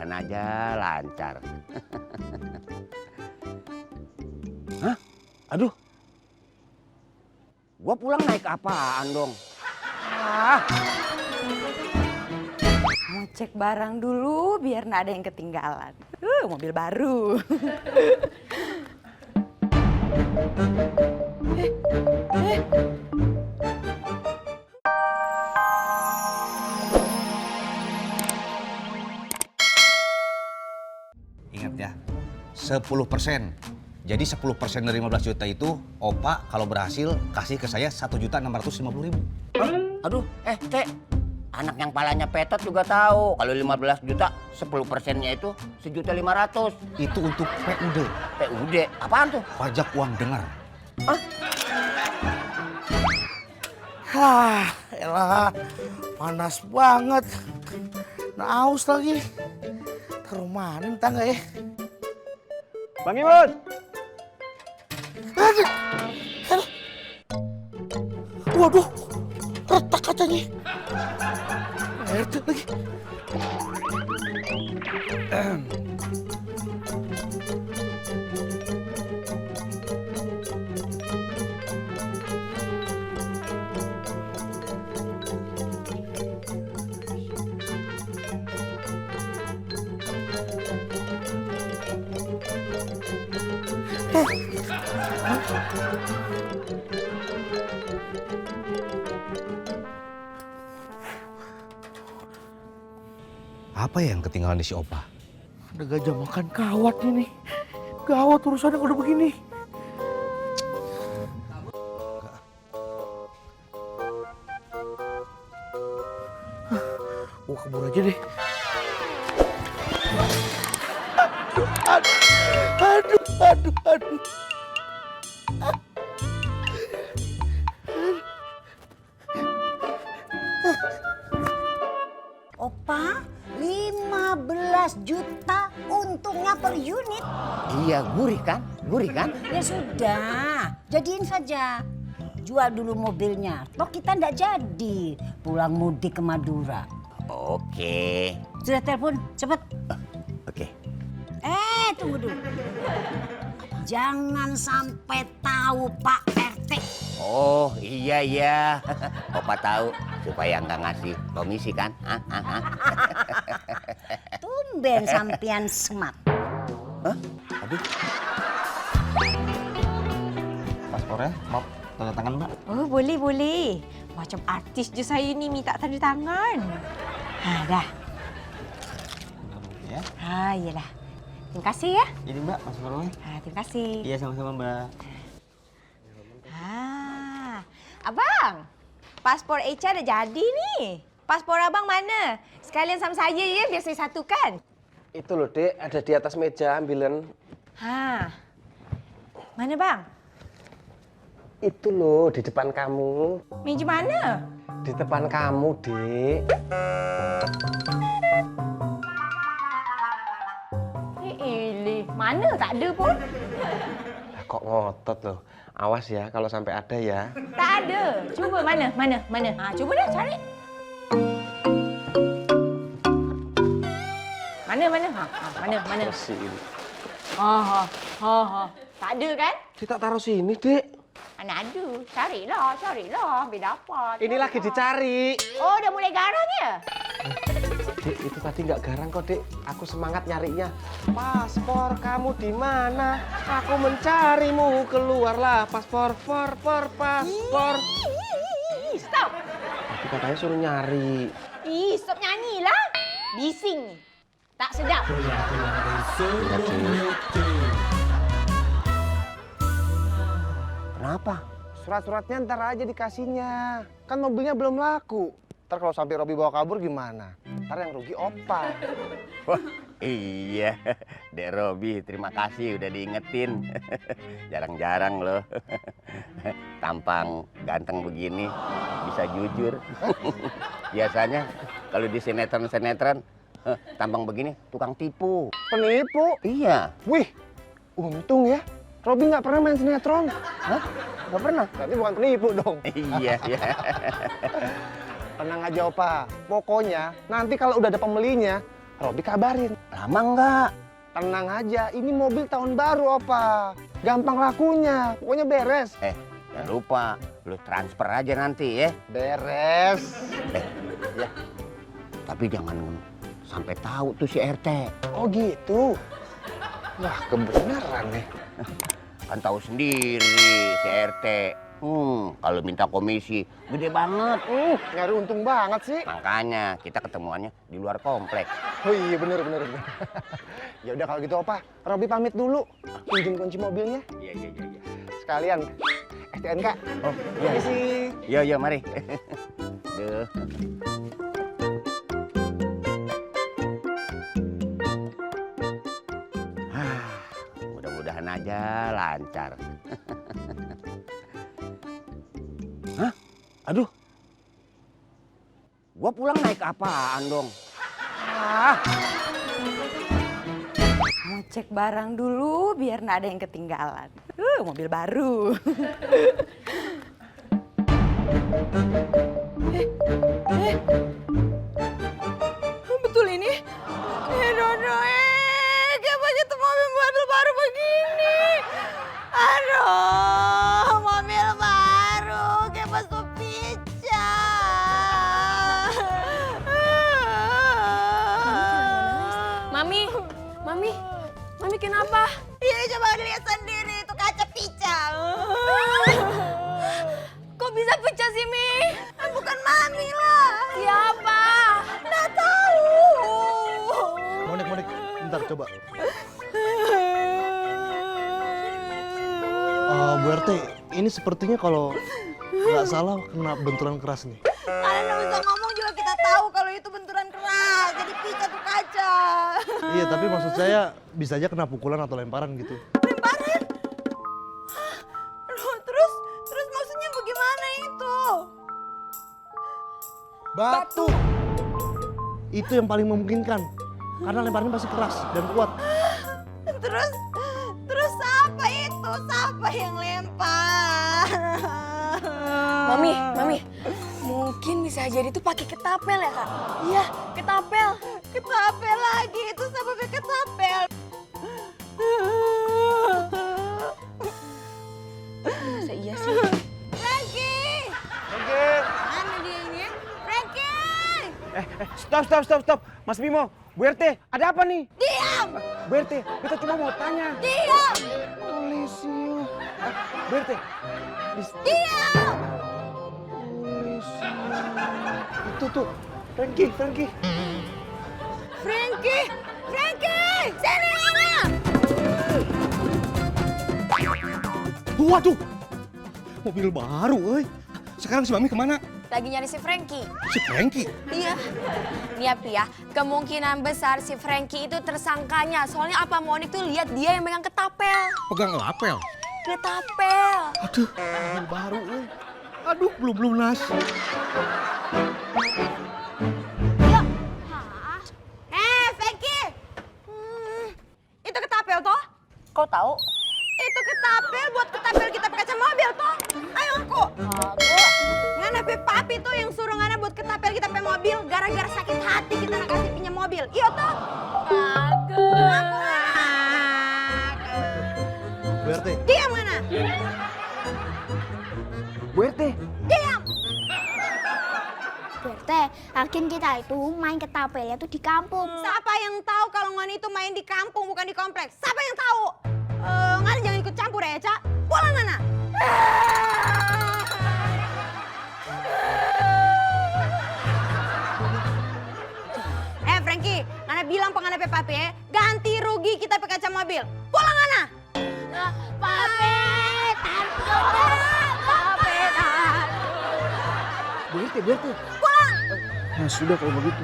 mudah-mudahan aja lancar. Hah? Aduh. Gua pulang naik apaan dong? Ah. Mau cek barang dulu biar nggak ada yang ketinggalan. Mobil baru. Ingat ya, 10%. Jadi 10% dari 15 juta itu, Opa kalau berhasil kasih ke saya 1.650.000. Aduh, Teh. Anak yang palanya petot juga tahu. Kalau 15 juta, 10%-nya itu 1.500.000. Itu untuk PUD. PUD? Apaan tuh? Pajak uang dengar. Elah, panas banget. Nah, aus lagi. Taruh mana nih tangga ya? Bang Imun! Aduh. Waduh, retak kacanya. Retak lagi. Apa yang ketinggalan di si Opa? Ada gajah makan kawat ini. Gawat urusannya kalau udah begini. Gua kabur aja deh. Aduh. Opa, 15 juta untungnya per unit. Iya, gurih kan? Gurih kan? Ya sudah, jadiin saja. Jual dulu mobilnya, toh kita ndak jadi pulang mudik ke Madura. Oke. Sudah telepon, cepet. Oke. Tunggu dulu. Jangan sampai tahu Pak RT. Oh, iya. Opa tahu supaya nggak ngasih komisi kan? Tumben sampean smart. Hah? Aduh. Paspornya, maaf, tanda tangan Mbak. Oh, boleh. Macam artis je saya ni minta tanda tangan. Dah. Ya. Iyalah. Terima kasih ya. Ini Mbak, paspornya. Terima kasih. Iya, sama-sama Mbak. Abang, paspor Echa dah jadi ni. Paspor abang mana? Sekalian sama saya ya, biar saya satukan. Itu loh, Dek. Ada di atas meja, ambilan. Mana bang? Itu loh, di depan kamu. Meja mana? Di depan kamu, Dek. Ilih, mana tak ada pun. Lah, kok ngotot loh. Awas ya, kalau sampai ada ya. Tak ada. Cuba mana? Cuba dah cari. Mana? Bersihin. Tak ada kan? Kita taruh sini, Dek. Mana ada? Carilah, biar dapat. Ini lagi dicari. Oh, dah mulai garang ya? Dek, itu tadi nggak garang kok, Dek. Aku semangat nyarinya. Paspor kamu di mana? Aku mencarimu. Keluarlah paspor, paspor. Stop. Tapi katanya suruh nyari. Stop nyanyilah. Bising. Tak sedap. Kenapa? Surat-suratnya ntar aja dikasihnya. Kan mobilnya belum laku. Ntar kalau sampai Robi bawa kabur gimana? Ntar yang rugi Opa. Wah, iya. Dek Robi, terima kasih udah diingetin. Jarang-jarang loh. Tampang ganteng begini bisa jujur. Biasanya kalau di sinetron-sinetron tampang begini tukang tipu. Penipu? Iya. Wih, untung ya. Robi nggak pernah main sinetron. Hah? Gak pernah? Berarti bukan penipu dong. Iya. Tenang aja Opa. Pokoknya nanti kalau udah ada pembelinya, Robi kabarin. Lama nggak? Tenang aja, ini mobil tahun baru, Opa. Gampang lakunya, pokoknya beres. Jangan lupa, lu transfer aja nanti ya. Beres. Ya. Tapi jangan sampai tahu tuh si RT. Oh gitu. Wah, kebenaran nih. Kan tahu sendiri si RT. Kalau minta komisi gede banget. Nyari untung banget sih. Makanya kita ketemuannya di luar komplek. Oh iya, bener. Ya udah kalau gitu, Opa, Robi pamit dulu. Pinjam kunci mobilnya. Iya. Sekalian STNK. Oh, iya. Sih. Iya, mari. Duh. Mudah-mudahan aja lancar. Hah? Aduh. Gua pulang naik apaan dong? Mau cek barang dulu biar nggak ada yang ketinggalan. Mobil baru. Betul ini? Dodo, kayak begitu mobil baru begini. Aduh, mobil baru kayak masuk pica. Mami kenapa? Ini coba dilihat sendiri, itu kaca pica. Kok bisa pecah sih, Mi? Bukan Mami lah. Siapa? Nggak tahu. Monik, bentar coba. Bu RT, ini sepertinya kalau nggak salah kena benturan keras nih. Kalian nggak usah ngomong juga kita tahu kalau itu benturan keras. Jadi pica tuh kaca. Iya, tapi maksud saya bisa aja kena pukulan atau lemparan gitu. Lemparan? Loh, terus maksudnya bagaimana itu? Batu! Itu yang paling memungkinkan. Karena lemparannya pasti keras dan kuat. Terus apa itu? Siapa yang lempar? Mami, mungkin bisa jadi itu pakai ketapel ya, Kak? Iya, ketapel. Ketapel lagi, itu sebabnya ketapel. Masa iya sih? Frankie! Oke. Mana dia ini? Frankie! Stop. Mas Bimo, Bu RT, ada apa nih? Diam! Bu RT, kita cuma mau tanya. Diam! Polisi. Bu RT. Diam! Polisi. Itu tuh, Frankie. Frankie! Sini mana? Waduh, mobil baru, euy. Sekarang si Mami kemana? Lagi nyari si Frankie. Si Frankie. Iya. Nih ya, kemungkinan besar si Frankie itu tersangkanya. Soalnya apa Monik tuh lihat dia yang megang ketapel. Pegang lapel. Ketapel. Aduh, mobil baru, euy. Aduh, belum lunas. Frankie! Itu ketapel toh? Kau tahu? Itu ketapel buat ketapel kita kaca mobil toh? Ayo aku. Ngana pe papi tuh yang suruh ngana buat ketapel kita pe mobil gara-gara sakit hati kita nak kasih pinjam mobil. Iya toh? Bu RT, Diam ngana. Bu RT. Diam. Berte, yakin kita itu main ketapelnya tuh di kampung. Siapa yang tahu kalau ngana itu main di kampung bukan di kompleks? Siapa yang tahu? Ngana jangan ikut campur ya, Cak. Pulang ngana. Frankie, ngana bilang pengana pe papi ya, ganti rugi kita pe kaca mobil. Pulang ngana. Bu RT. Pulang. Nah, sudah kalau begitu.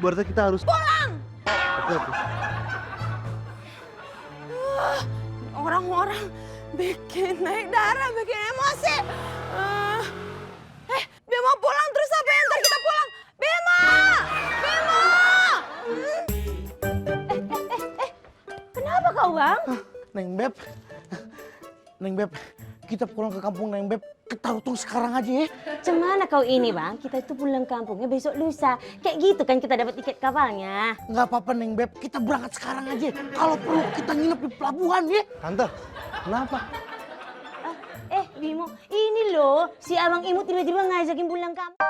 Bu RT kita harus Pulang. Oke. Orang-orang bikin naik darah, bikin emosi. Bima pulang terus apa yang ntar kita pulang? Bima! Kenapa kau, Bang? Neng Beb, kita pulang ke kampung Neng Beb. kita rutung sekarang aja ya. Cemana kau ini bang, kita itu pulang kampungnya besok lusa. Kayak gitu kan kita dapat tiket kapalnya. Nggak apa-apa Neng Beb, kita berangkat sekarang aja. Kalau perlu kita nginep di pelabuhan ya. Tante, kenapa? Bimo, ini loh si abang Imut tiba-tiba ngajakin pulang kampung.